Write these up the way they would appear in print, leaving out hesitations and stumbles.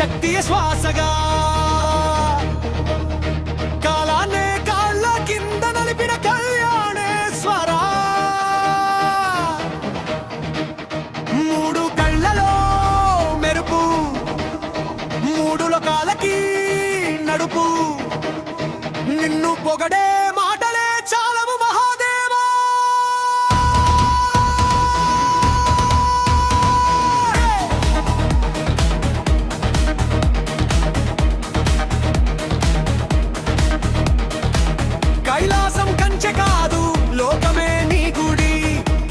శక్తియే శ్వాసగా కాలాన్నే కాళ్ళ కింద నలిపిన కళ్యాణేశ్వర మూడు కళ్ళలో మెరుపు మూడు లోకాలకి నడుపు నిన్ను పొగడే మాటలే చాలవు మహాదేవా కైలాసం కంచె కాదు లోకమే నీ గుడి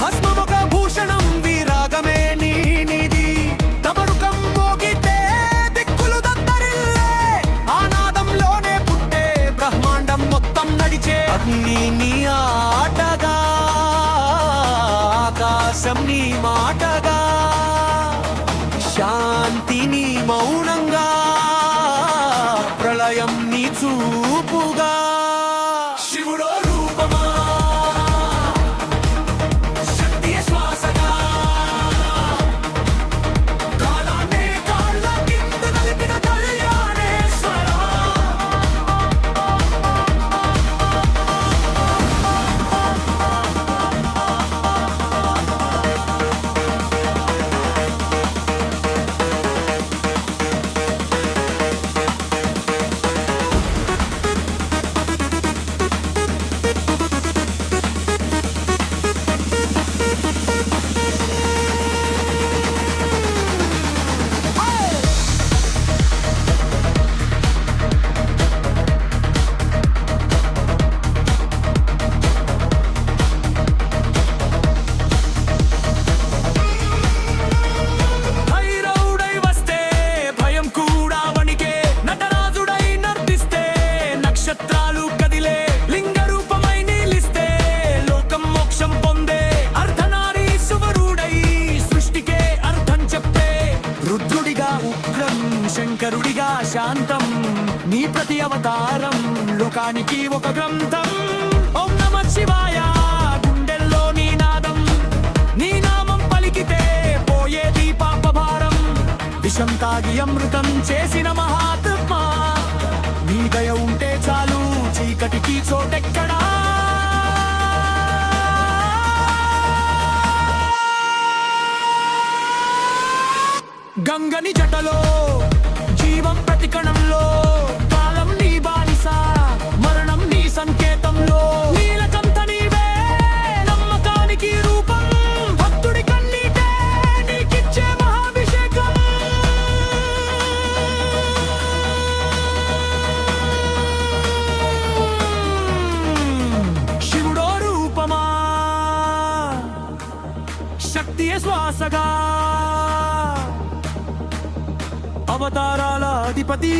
భస్మముఖ భూషణం విరాగమే నీ నిధి తమరుకం మోగితే దిక్కులు దత్తరిల్లే ఆనాదంలోనే పుట్టే బ్రహ్మాండం మొత్తం నడిచే అగ్ని నీ ఆటగా ఆకాశం నీ మాటగా శాంతి నీ మౌనంగా ప్రళయం నీ చూపుగా శివుడో రూపమా శక్తియే శ్వాసగా కాలాన్నే కాళ్ళ కింద నలిపిన కళ్యాణేశ్వర భైరవుడై వస్తే భయం కూడా వణికే నటరాజుడై నర్తిస్తే నక్షత్రాలు కదిలే లింగ రూపమై నిలిస్తే లోకం మోక్షం పొందే అర్ధనారీశ్వరుడై సృష్టికే అర్థం చెప్పే రుద్రుడిగా ఉగ్రం శంకరుడిగా శాంతం నీ ప్రతి అవతారం లోకానికి ఒక గ్రంథం ఓం నమః శివాయ గుండెల్లో నీ నాదం నీ నామం పలికితే పోయేది పాపభారం విషం తాగి అమృతం చేసిన మహాత్మా నీ దయ ఉంటే చాలు చీకటికి చోటెక్కడా గంగని జటలో జీవం ప్రతి కణంలో కాలం నీ బానిస మరణం నీ సంకేతంలో నీలకంఠ నీవే నమ్మకానికి రూపం భక్తుడి కన్నీటే నీకిచ్చే మహాభిషేకం శివుడో రూపమా శక్తియే శ్వాసగా అవతారాల అధిపతి